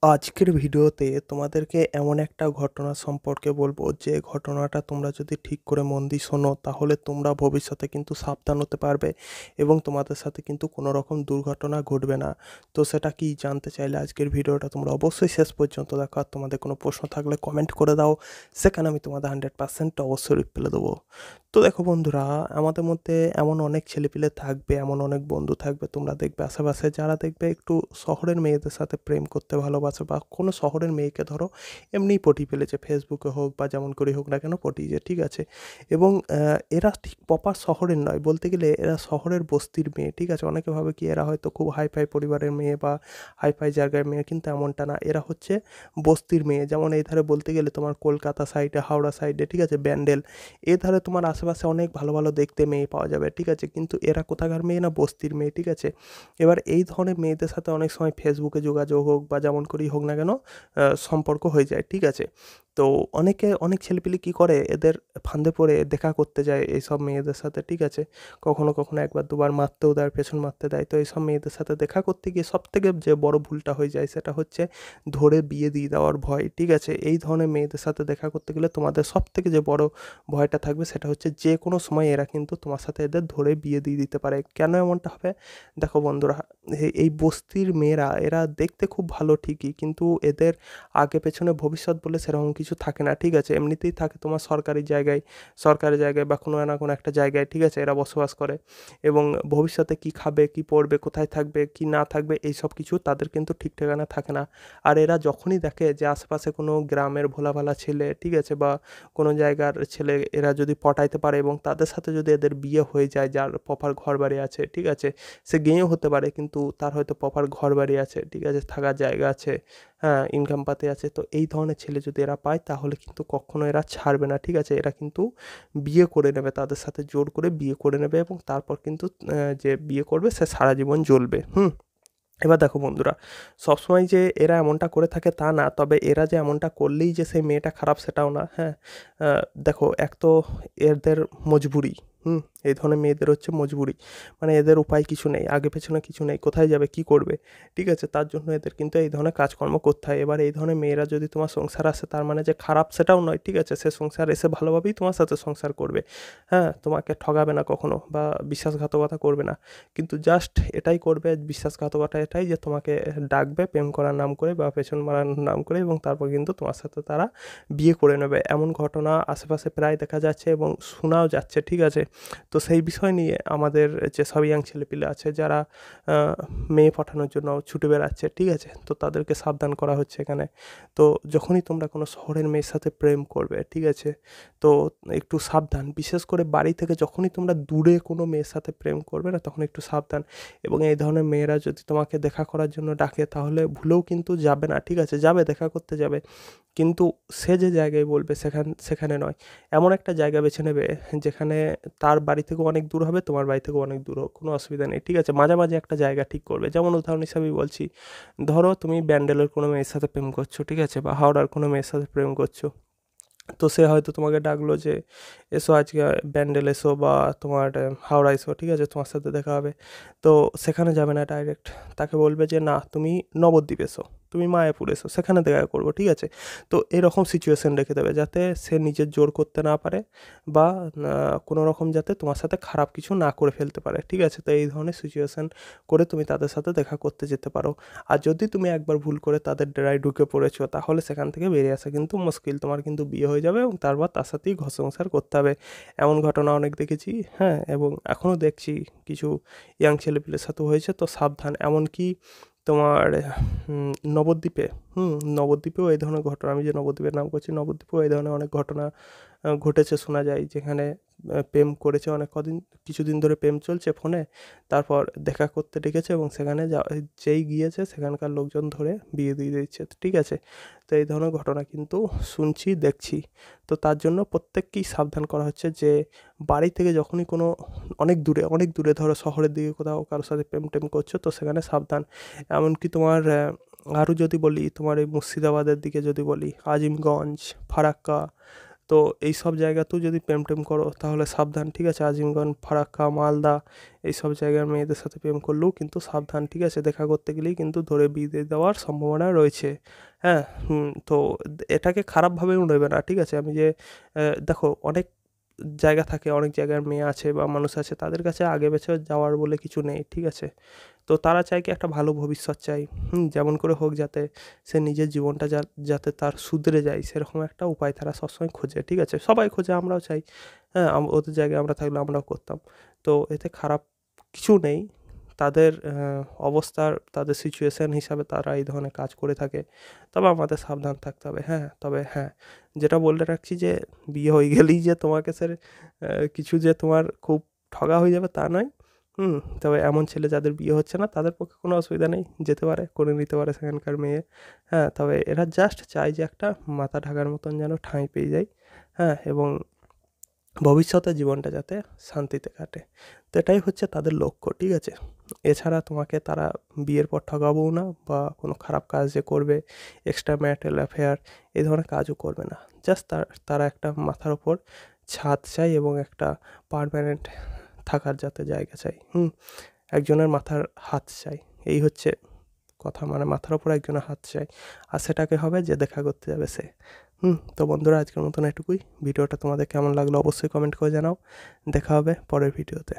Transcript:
আজকের ভিডিওতে তোমাদেরকে এমন একটা ঘটনা সম্পর্কে বলবো যে ঘটনাটা তোমরা যদি ঠিক করে মন দিয়ে শোনো তাহলে তোমরা ভবিষ্যতে কিন্তু সাবধান হতে পারবে এবং তোমাদের সাথে কিন্তু কোনো রকম দুর্ঘটনা ঘটবে না। তো সেটা কি জানতে চাইলে আজকের ভিডিওটা তোমরা অবশ্যই শেষ পর্যন্ত দেখো, আর তোমাদের কোনো প্রশ্ন থাকলে কমেন্ট করে দাও, সেখানে আমি তোমাদের 100% অবশ্যই রিপ্লাই দেবো। তো দেখো বন্ধুরা, আমাদের মধ্যে এমন অনেক ছেলেপিলে থাকবে, এমন অনেক বন্ধু থাকবে, তোমরা দেখবে আশেপাশে যারা দেখবে একটু শহরের মেয়েদের সাথে প্রেম করতে ভালোবাসে, বা কোনো শহরের মেয়েকে ধরো এমনিই পটিয়ে ফেলেছে, ফেসবুকে হোক বা যেমন করেই হোক না কেন পটিয়েছে, ঠিক আছে। এবং এরা ঠিক প্রপার শহরের নয়, বলতে গেলে এরা শহরের বস্তির মেয়ে, ঠিক আছে। অনেকে ভাবে কি এরা হয়তো খুব হাইফাই পরিবারের মেয়ে বা হাইফাই জায়গার মেয়ে, কিন্তু এমনটা না, এরা হচ্ছে বস্তির মেয়ে। যেমন এই ধারে বলতে গেলে তোমার কলকাতা সাইডে, হাওড়া সাইডে, ঠিক আছে, ব্যান্ডেল, এ ধারে তোমার আশেপাশে অনেক ভালো ভালো দেখতে মেয়ে পাওয়া যাবে, ঠিক আছে। কিন্তু এরা কোথাকার মেয়ে না, বস্তির মেয়ে, ঠিক আছে। এবার এই ধরনের মেয়েদের সাথে অনেক সময় ফেসবুকে যোগাযোগ হোক বা যেমন করেই হোক না কেন সম্পর্ক হয়ে যায়, ঠিক আছে। তো অনেক ছেলেপিলে কী করে, এদের ফাঁদে পড়ে দেখা করতে যায় এইসব মেয়েদের সাথে, ঠিক আছে। কখনো কখনো একবার দুবার মারতেও দেয়, পেছন মারতে দেয়। তো এইসব মেয়েদের সাথে দেখা করতে গিয়ে সবথেকে যে বড় ভুলটা হয়ে যায় সেটা হচ্ছে ধরে বিয়ে দিয়ে দেওয়ার ভয়, ঠিক আছে। এই ধরনের মেয়েদের সাথে দেখা করতে গেলে তোমাদের সবথেকে যে বড় ভয়টা থাকবে সেটা হচ্ছে যে কোনো সময় এরা কিন্তু তোমার সাথে এদের ধরে বিয়ে দিয়ে দিতে পারে। কেন এমনটা হবে? দেখো বন্ধুরা, এই বস্তির মেয়েরা এরা দেখতে খুব ভালো ঠিকই, কিন্তু এদের আগে পেছনে ভবিষ্যৎ বলে সেরকম কিছু থাকে না, ঠিক আছে। এমনিতেই থাকে তোমার সরকারি জায়গায় বা কোনো না কোনো একটা জায়গায়, ঠিক আছে, এরা বসবাস করে। এবং ভবিষ্যতে কী খাবে, কী পড়বে, কোথায় থাকবে, কী না থাকবে, এই সব কিছু তাদের কিন্তু ঠিক ঠিকানা থাকে না। আর এরা যখনই দেখে যে আশেপাশে কোনো গ্রামের ভোলাভালা ছেলে, ঠিক আছে, বা কোনো জায়গার ছেলে এরা যদি পটাইতে পারে এবং তাদের সাথে যদি এদের বিয়ে হয়ে যায়, যার প্রপার ঘর বাড়ি আছে, ঠিক আছে, সে গেঁয়েও হতে পারে কিন্তু তার হয়তো প্রপার ঘর বাড়ি আছে, ঠিক আছে, থাকার জায়গা আছে, হ্যাঁ, ইনকাম পাতি আছে, তো এই ধরনের ছেলে যদি এরা পায় তাহলে কিন্তু কখনো এরা ছাড়বে না, ঠিক আছে। এরা কিন্তু বিয়ে করে নেবে, তাদের সাথে জোর করে বিয়ে করে নেবে এবং তারপর কিন্তু যে বিয়ে করবে সে সারা জীবন জ্বলবে। এবার দেখো বন্ধুরা, সবসময় যে এরা এমনটা করে থাকে তা না, তবে এরা যে এমনটা করলেই যে সেই মেয়েটা খারাপ সেটাও না, হ্যাঁ। দেখো, এক তো এদের মজবুরি, এই ধরনের মেয়েদের হচ্ছে মজবুরি, মানে এদের উপায় কিছু নেই, আগে পেছনে কিছু নেই, কোথায় যাবে, কি করবে, ঠিক আছে, তার জন্য এদের কিন্তু এই ধরনের কাজকর্ম করতে হয়। এবার এই ধরনের মেয়েরা যদি তোমার সংসার আসে তার মানে যে খারাপ সেটাও নয়, ঠিক আছে, সে সংসার এসে ভালোভাবেই তোমার সাথে সংসার করবে, হ্যাঁ, তোমাকে ঠগাবে না কখনো বা বিশ্বাসঘাতকতা করবে না, কিন্তু জাস্ট এটাই করবে, বিশ্বাসঘাতকতা এটাই যে তোমাকে ডাকবে প্রেম করার নাম করে বা পেছন মারার নাম করে, এবং তারপর কিন্তু তোমার সাথে তারা বিয়ে করে নেবে। এমন ঘটনা আশেপাশে প্রায় দেখা যাচ্ছে এবং শোনাও যাচ্ছে, ঠিক আছে। তো সেই বিষয় নিয়ে আমাদের যেসব ইয়াং ছেলেপিলে আছে যারা মেয়ে পাঠানোর জন্য ছুটে বেড়াচ্ছে, ঠিক আছে, তো তাদেরকে সাবধান করা হচ্ছে এখানে। তো যখনই তোমরা কোনো শহরের মেয়ের সাথে প্রেম করবে, ঠিক আছে, তো একটু সাবধান, বিশেষ করে বাড়ি থেকে যখনই তোমরা দূরে কোনো মেয়ের সাথে প্রেম করবে না তখন একটু সাবধান। এবং এই ধরনের মেয়েরা যদি তোমাকে দেখা করার জন্য ডাকে তাহলে ভুলেও কিন্তু যাবে না, ঠিক আছে, যাবে, দেখা করতে যাবে, কিন্তু সে যে জায়গায় বলবে সেখানে নয়। এমন একটা জায়গা বেছে নেবে যেখানে তার বাড়ি থেকেও অনেক দূর হবে, তোমার বাড়ি থেকেও অনেক দূর হোক, কোনো অসুবিধা নেই, ঠিক আছে, মাঝামাঝি একটা জায়গা ঠিক করবে। যেমন উদাহরণ হিসাবেই বলছি, ধরো তুমি ব্যান্ডেলের কোনো মেয়ের সাথে প্রেম করছো, ঠিক আছে, বা হাওড়ার কোনো মেয়ের সাথে প্রেম করছো। তো সে হয়তো তোমাকে ডাকলো যে এসো আজকে ব্যান্ডেল এসো বা তোমার হাওড়া এসো, ঠিক আছে, তোমার সাথে দেখা হবে। তো সেখানে যাবে না ডাইরেক্ট, তাকে বলবে যে না, তুমি নবদ্বীপ এসো, তুমি মায়াপুর এসো, সেখানে দেখা করবো, ঠিক আছে। তো এরকম সিচুয়েশন রেখে দেবে যাতে সে নিজের জোর করতে না পারে বা কোনো রকম যাতে তোমার সাথে খারাপ কিছু না করে ফেলতে পারে, ঠিক আছে। তো এই ধরনের সিচুয়েশন করে তুমি তাদের সাথে দেখা করতে যেতে পারো। আর যদি তুমি একবার ভুল করে তাদের ডেরায় ঢুকে পড়েছো তাহলে সেখান থেকে বেরিয়ে আসা কিন্তু মুশকিল, তোমার কিন্তু বিয়ে হয়ে যাবে এবং তারপর তার সাথেই ঘর সংসার করতে হবে। এমন ঘটনা অনেক দেখেছি, হ্যাঁ, এবং এখনও দেখছি কিছু ইয়াং ছেলেপিলের সাথেও হয়েছে। তো সাবধান। এমনকি তোমার নবদ্বীপে, নবদ্বীপেও এই ধরনের ঘটনা, আমি যে নবদ্বীপের নাম করছি, নবদ্বীপেও এই ধরনের অনেক ঘটনা ঘটেছে শোনা যায়, যেখানে প্রেম করেছে অনেক কিছুদিন ধরে প্রেম চলছে ফোনে, তারপর দেখা করতে ডেকেছে এবং সেখানে যেই গিয়েছে সেখানকার লোকজন ধরে বিয়ে দিয়ে দিচ্ছে, তো ঠিক আছে। তো এই ধরনের ঘটনা কিন্তু শুনছি, দেখছি। তো তার জন্য প্রত্যেককেই সাবধান করা হচ্ছে যে বাড়ি থেকে যখনই কোনো অনেক দূরে ধরো শহরের দিকে কোথাও কারোর সাথে প্রেম টেম করছো, তো সেখানে সাবধান। এমনকি তোমার আরও যদি বলি, তোমার এই মুর্শিদাবাদের দিকে যদি বলি, আজিমগঞ্জ, ফারাক্কা, তো এই সব জায়গাতেও যদি প্রেম টেম করো তাহলে সাবধান, ঠিক আছে? আজিমগঞ্জ, ফারাক্কা, মালদা এই সব জায়গার মেয়েদের সাথে প্রেম করলেও কিন্তু সাবধান, ঠিক আছে? দেখা করতে গেলেই কিন্তু ধরে বিয়ে দিয়ে দেওয়ার সম্ভাবনা রয়েছে। হ্যাঁ, তো এটাকে খারাপভাবেও নেবে না, ঠিক আছে? আমি যে দেখো অনেক জায়গা থাকে, অনেক জায়গার মেয়ে আছে বা মানুষ আছে, তাদের কাছে আগে পেছে যাওয়ার বলে কিছু নেই, ঠিক আছে? তো তারা চায় কি একটা ভালো ভবিষ্যৎ চাই, যেমন করে হোক যাতে সে নিজের জীবনটা যাতে তার শুধরে যায় সেরকম একটা উপায় তারা সবসময় খোঁজে, ঠিক আছে? সবাই খোঁজে, আমরাও চাই। হ্যাঁ, ওদের জায়গায় আমরা থাকলে আমরাও করতাম। তো এতে খারাপ কিছু নেই। তাদের অবস্থার, তাদের সিচুয়েশন হিসাবে তারা এই ধরনের কাজ করে থাকে। তবে আমাদের সাবধান থাকতে হবে। হ্যাঁ, তবে হ্যাঁ, যেটা বলে রাখছি যে বিয়ে হয়ে গেলেই যে তোমাকে সে কিছু যে তোমার খুব ঠগা হয়ে যাবে তা নয়। তবে এমন ছেলে যাদের বিয়ে হচ্ছে না তাদের পক্ষে কোনো অসুবিধা নেই, যেতে পারে, করে নিতে পারে সেখানকার মেয়ে। হ্যাঁ, তবে এরা জাস্ট চায় যে একটা মাথা ঢাকার মতন যেন ঠাঁই পেয়ে যায়। হ্যাঁ, এবং ভবিষ্যতের জীবনটা যাতে শান্তিতে কাটে। তো এটাই হচ্ছে তাদের লক্ষ্য, ঠিক আছে? এছাড়া তোমাকে তারা বিয়ের পর ঠকাবেও না বা কোনো খারাপ কাজ যে করবে, এক্সট্রা ম্যারিটাল অ্যাফেয়ার এই ধরনের কাজও করবে না। জাস্ট তারা একটা মাথার ওপর ছাদ চাই এবং একটা পার্মানেন্ট থাকার যাতে জায়গা চাই। একজনের মাথার হাত চাই। এই হচ্ছে কথা, মানে মাথার ওপর একজনের হাত চাই। আর সেটাকে হবে যে দেখা করতে যাবে সে। তো বন্ধুরা, আজকের মতন এটুকুই। ভিডিওটা তোমাদের কেমন লাগলো অবশ্যই কমেন্ট করে জানাও। দেখা হবে পরের ভিডিওতে।